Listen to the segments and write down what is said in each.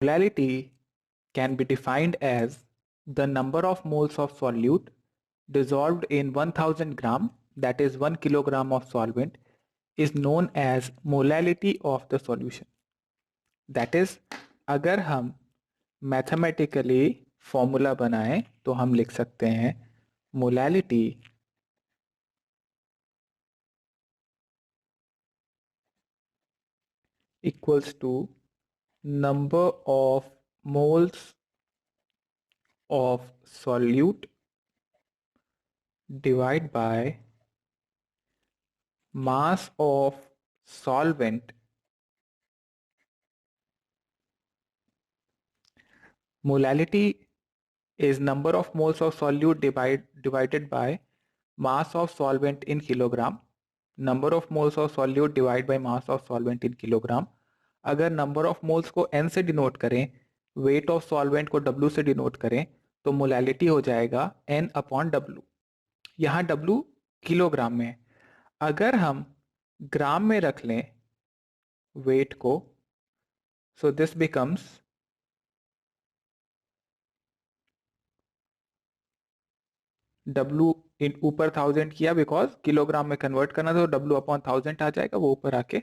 Molality can be defined as the number of moles of solute dissolved in 1000 gram, that is 1 kilogram of solvent, is known as molality of the solution. That is, अगर हम mathematically formula बनाएं तो हम लिख सकते हैं molality equals to number of moles of solute divide by mass of solvent. Molality is number of moles of solute divided by mass of solvent in kilogram. Number of moles of solute divided by mass of solvent in kilogram. अगर number of moles को n से denote करें, weight of solvent को w से denote करें, तो molality हो जाएगा n अपॉन w. यहाँ w किलोग्राम में है. अगर हम ग्राम में रख लें वेट को, सो दिस बिकम्स W इन ऊपर 1000 किया बिकॉज किलोग्राम में कन्वर्ट करना था, तो W अपॉन 1000 आ जाएगा, वो ऊपर आके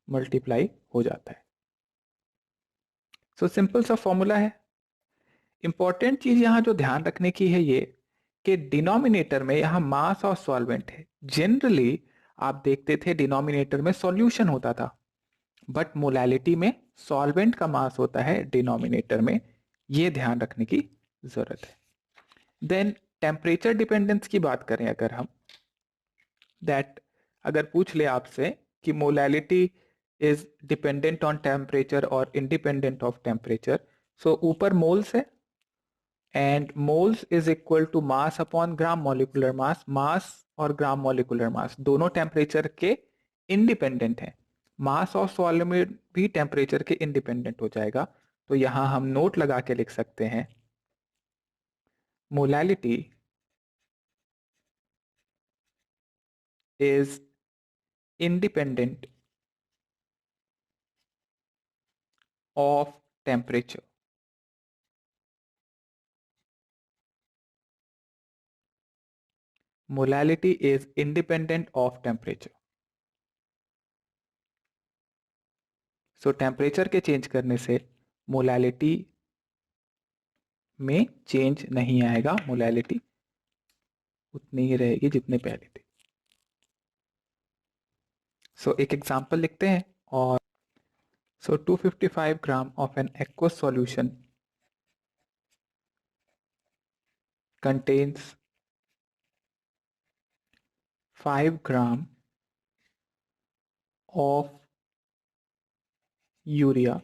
मल्टीप्लाई हो जाता है. सो सिंपल सा फॉर्मूला है. इंपॉर्टेंट चीज यहां जो ध्यान रखने की है ये कि डिनोमिनेटर में यहां मास और सॉल्वेंट है. जनरली आप देखते थे डिनोमिनेटर में सॉल्यूशन होता था, बट मोलैलिटी में सॉल्वेंट का मास होता है डिनोमिनेटर में. ये ध्यान रखने की जरूरत है. देन टेम्परेचर डिपेंडेंस की बात करें अगर हम, दैट अगर पूछ ले आपसे कि molality is dependent on temperature और इंडिपेंडेंट ऑफ टेम्परेचर, सो ऊपर मोल्स है and moles is equal to mass upon gram molecular mass. Mass और ग्राम मॉलिक्यूलर मास दोनों टेम्परेचर के इंडिपेंडेंट है. मास ऑफ सॉल्यूट भी टेम्परेचर के इंडिपेंडेंट हो जाएगा. तो यहां हम नोट लगा के लिख सकते हैं molality is independent of temperature. Molality is independent of temperature. So temperature के चेंज करने से मोलैलिटी में चेंज नहीं आएगा, मोलैलिटी उतनी ही रहेगी जितने पहले थे. सो एक एग्जांपल लिखते हैं. और so 255 gram of an aqueous solution contains 5 gram of urea.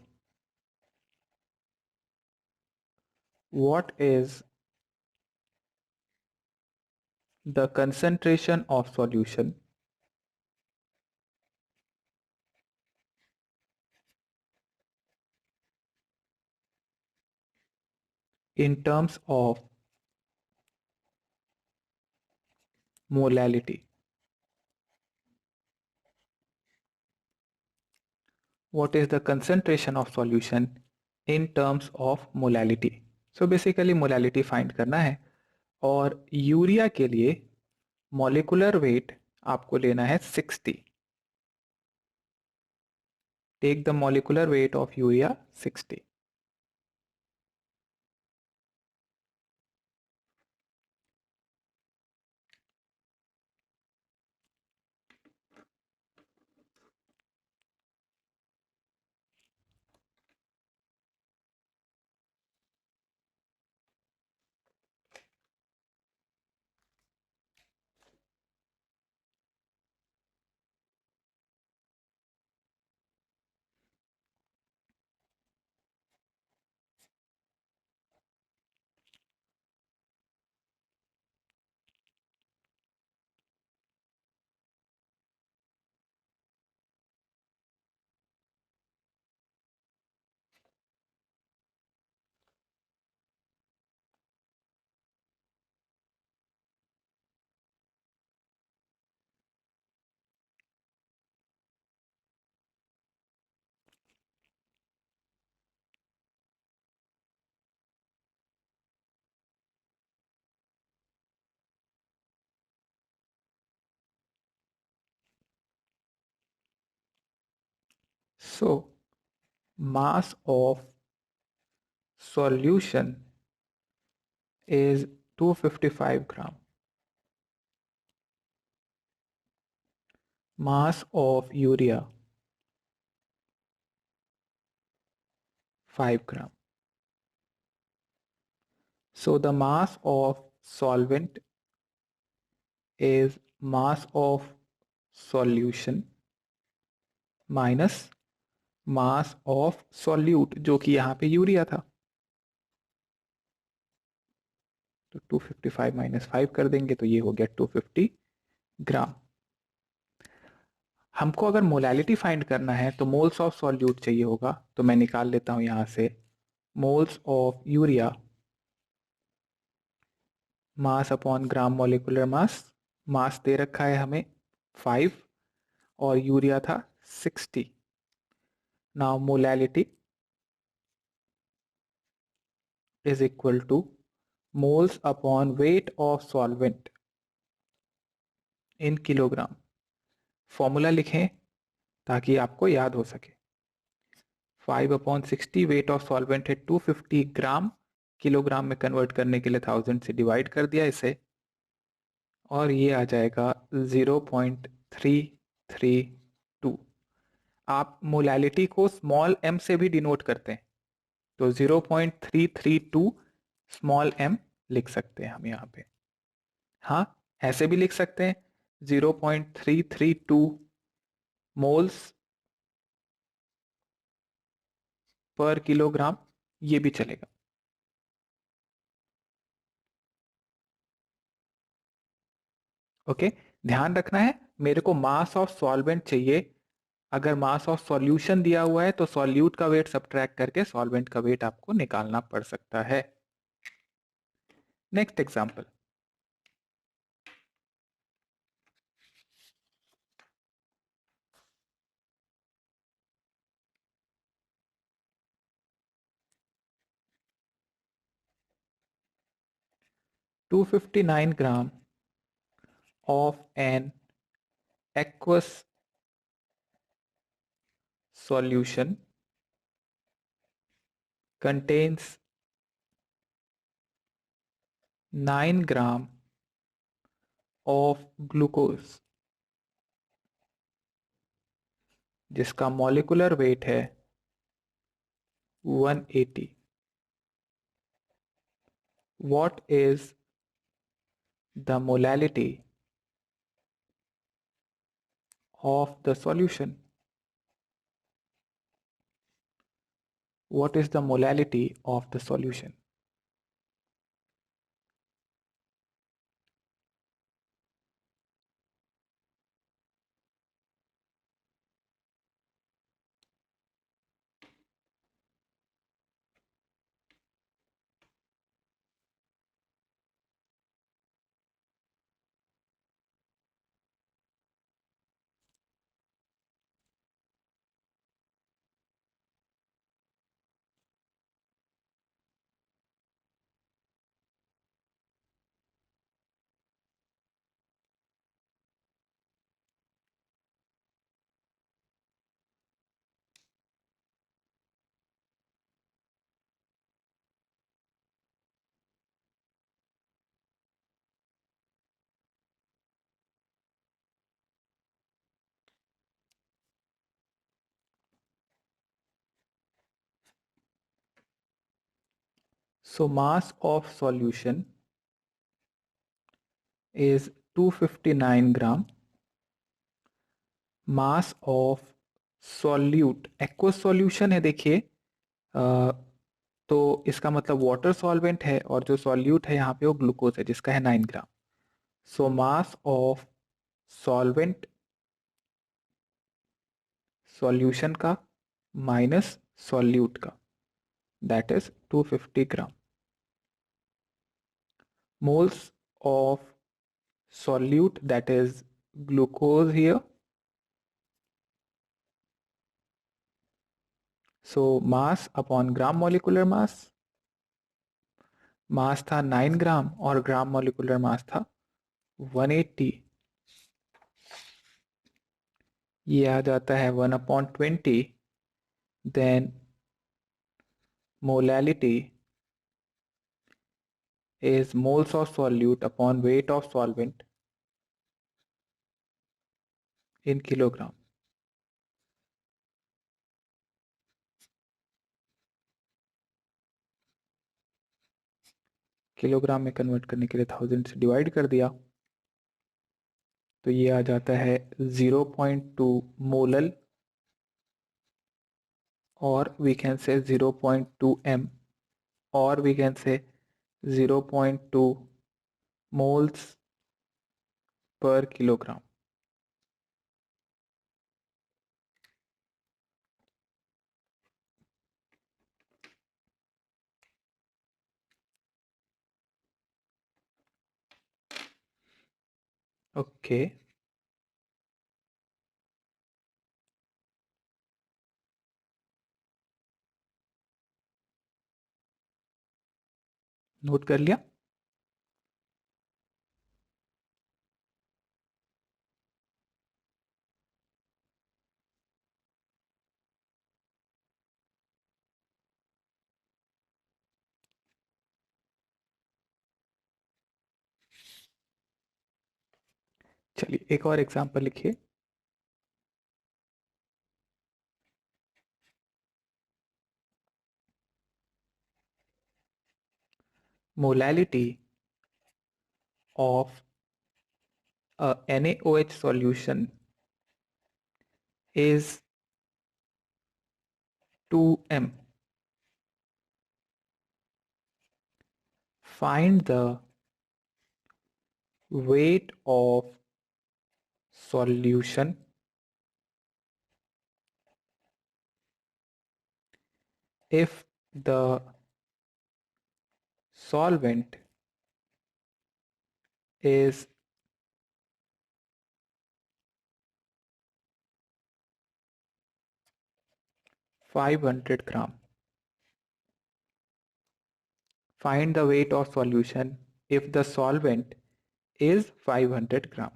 What is the concentration of solution in terms of molality? What is the concentration of solution in terms of molality? So basically molality find करना है. और urea के लिए molecular weight आपको लेना है 60. Take the molecular weight of urea 60. So mass of solution is 255 gram. Mass of urea 5 gram. So the mass of solvent is mass of solution minus mass of solute जो कि यहाँ पे urea था। तो 255 minus 5 कर देंगे तो ये हो गया 250 ग्राम। हमको अगर मोलैलिटी फाइंड करना है तो मोल्स ऑफ सॉल्यूट चाहिए होगा, तो मैं निकाल लेता हूं यहां से moles of urea mass upon gram molecular mass. Mass दे रखा है हमें 5 और यूरिया था 60। Now molality is equal to moles upon weight of solvent in kilogram. Formula लिखें ताकि आपको याद हो सके। 5/60 वेट ऑफ सॉल्वेंट है 250 ग्राम, किलोग्राम में कन्वर्ट करने के लिए 1000 से डिवाइड कर दिया इसे, और ये आ जाएगा 0.332। आप मोलैलिटी को स्मॉल m से भी डिनोट करते हैं, तो 0.332 स्मॉल m लिख सकते हैं हम यहाँ पे। हाँ, ऐसे भी लिख सकते हैं 0.332 मोल्स पर किलोग्राम, ये भी चलेगा। ओके, ध्यान रखना है मेरे को मास ऑफ सॉल्वेंट चाहिए। अगर मास ऑफ सॉल्यूशन दिया हुआ है तो सॉल्यूट का वेट सब्ट्रैक्ट करके सॉल्वेंट का वेट आपको निकालना पड़ सकता है। Next example, to 259 gram of an aqueous solution contains 9 gram of glucose जिसका मॉलिक्यूलर वेट है 180। What is the molality of the solution? What is the molality of the solution? So mass of solution is 259 gram. Mass of solute, aqueous solution है देखिए, तो इसका मतलब water solvent है, और जो सॉल्यूट है यहाँ पे वो ग्लूकोज है जिसका है 9 ग्राम। सो मास ऑफ सॉल्वेंट सॉल्यूशन का माइनस सॉल्यूट का, that is 250 gram. Moles of solute, that is glucose here. So mass upon gram molecular mass, मास था 9 ग्राम और ग्राम मॉलिक्यूलर मास था 180। ये आ जाता है 1/20 then molality is moles of solute upon weight of solvent in kilogram. Kilogram में convert करने के लिए 1000 से डिवाइड कर दिया तो ये आ जाता है 0.2 मोलल, और वी कैन से 0.2 m, और we can say 0.2 moles per kilogram. Okay, note कर लिया। चलिए एक और एग्जांपल लिखिए। Molality of a NaOH solution is 2m. Find the weight of solution if the solvent is 500 gram. Find the weight of solution if the solvent is 500 gram.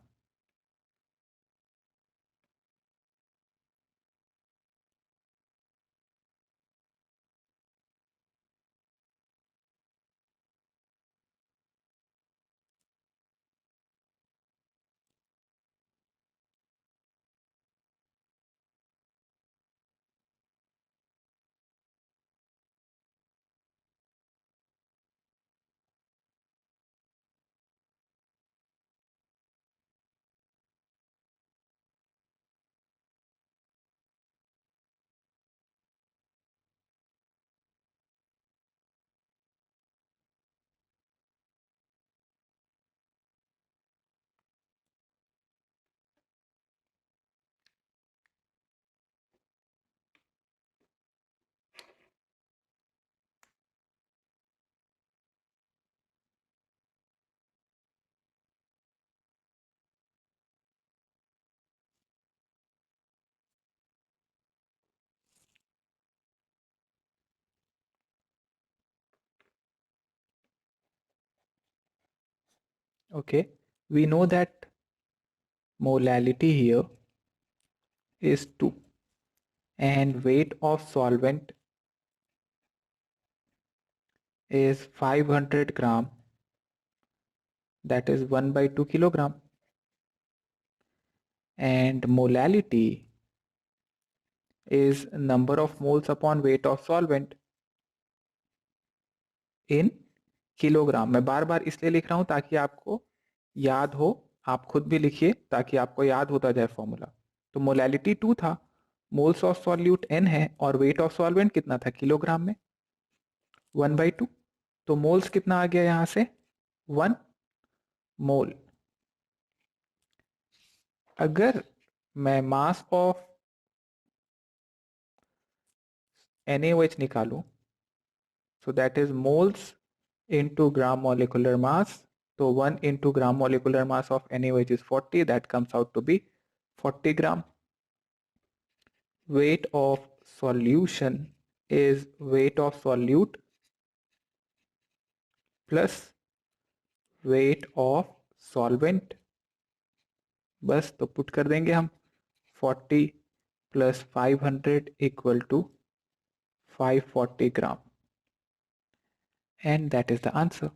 Okay, we know that molality here is 2 and weight of solvent is 500 gram, that is 1 by 2 kilogram, and molality is number of moles upon weight of solvent in kilogram. मैं बार बार इसलिए लिख रहा हूं ताकि आपको याद हो, आप खुद भी लिखिए ताकि आपको याद होता जाए फॉर्मूला। तो मोलैलिटी 2 था, मोल्स ऑफ सॉल्यूट n है, और वेट ऑफ सॉल्वेंट कितना था किलोग्राम में, 1 by 2। तो मोल्स कितना आ गया यहां से, 1 मोल। अगर मैं मास ऑफ NaOH निकालूं, so that is moles into gram molecular mass, so 1 into gram molecular mass of NaOH is 40, that comes out to be 40 gram. Weight of solution is weight of solute plus weight of solvent, बस तो put कर देंगे हम 40 plus 500 equal to 540 gram, and that is the answer.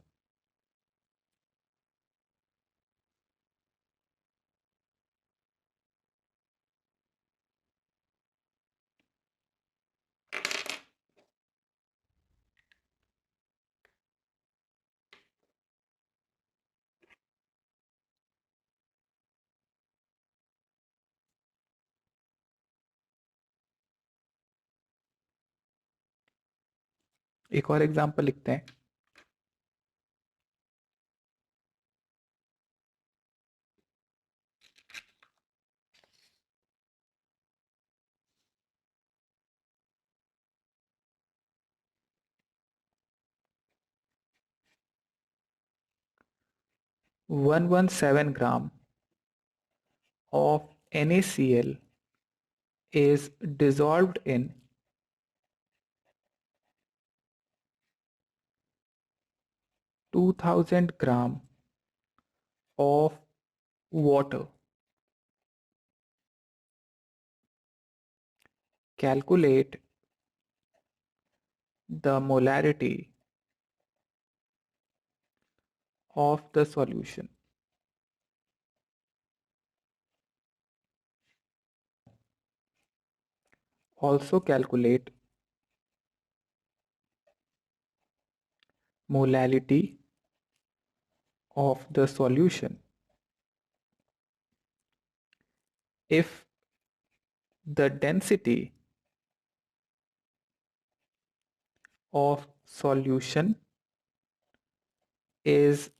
एक और example लिखते हैं। One 7 gram of NaCl is dissolved in 2000 gram of water. Calculate the molarity of the solution. Also calculate molality of the solution if the density of solution is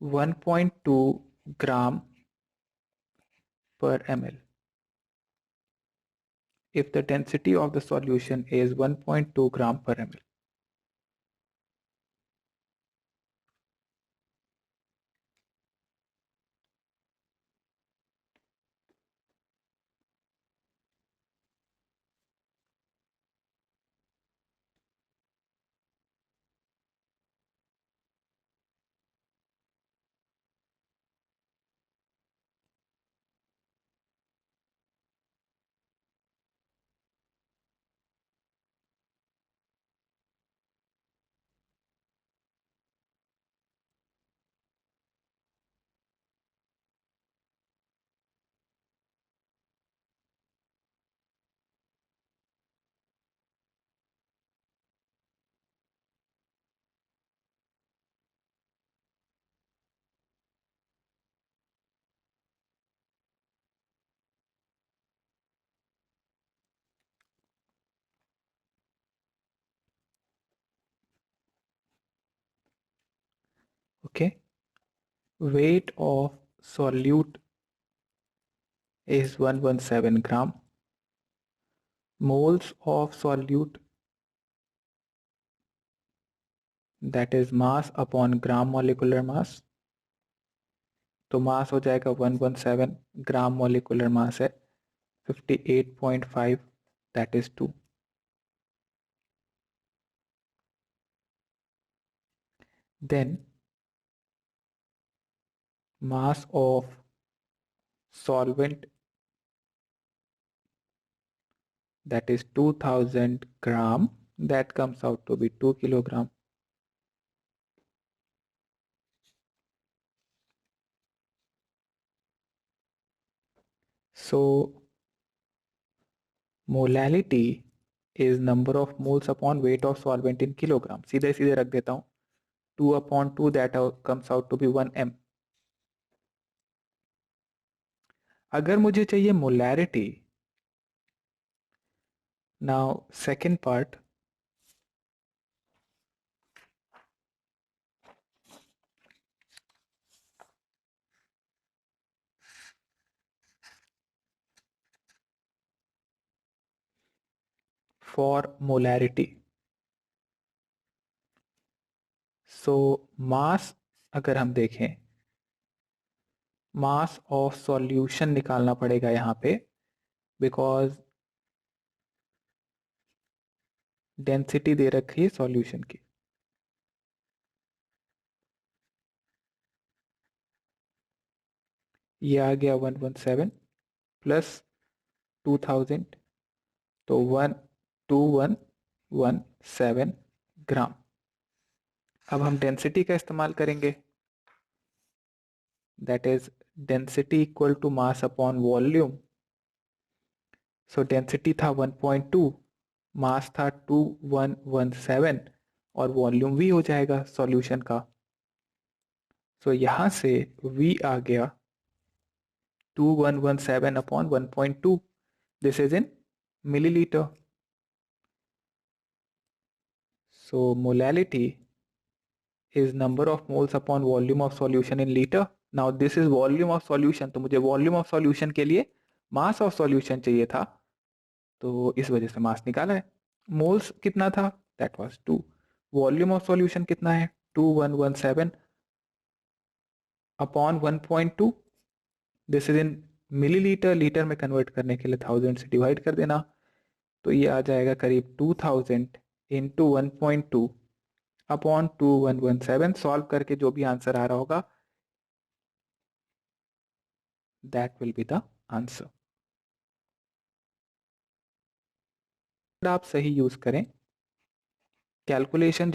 1.2 gram per ml. If the density of the solution is 1.2 gram per ml. Okay. Weight of solute is 117 gram. Moles of solute, that is mass upon gram molecular mass. तो मास हो जाएगा 117, gram molecular mass है 58.5, that is 2. Then mass of solvent, that is 2000 gram, that comes out to be 2 kilogram. So molality is number of moles upon weight of solvent in kilogram. सीधे सीधे रख देता हूँ, 2/2, that comes out to be 1m. अगर मुझे चाहिए molarity, now second part, for molarity. So mass अगर हम देखें, मास ऑफ सॉल्यूशन निकालना पड़ेगा यहाँ पे, बिकॉज डेंसिटी दे रखी है सॉल्यूशन की. ये आ गया 117 प्लस 2000, तो 12117 ग्राम। अब हम डेंसिटी का इस्तेमाल करेंगे, that is density equal to mass upon volume. So density था 1.2, मास था 2117 और वॉल्यूम V हो जाएगा सॉल्यूशन का। सो यहां से V आ गया 2117 upon 1.2, this is in millilitre. So molality is number of moles upon volume of solution in liter. Now this is volume of solution, तो मुझे volume of solution के लिए mass of solution चाहिए था, तो इस वजह से mass निकाला है। moles कितना था? that was 2। volume of solution कितना है? 2117 upon 1.2, this is in millilitre, litre में कन्वर्ट करने के लिए 1000 से डिवाइड कर देना, तो ये आ जाएगा करीब 2000 इंटू 1.2 अपॉन 2117। सॉल्व करके जो भी आंसर आ रहा होगा that will be the answer. आप सही यूज करें कैलकुलेशन।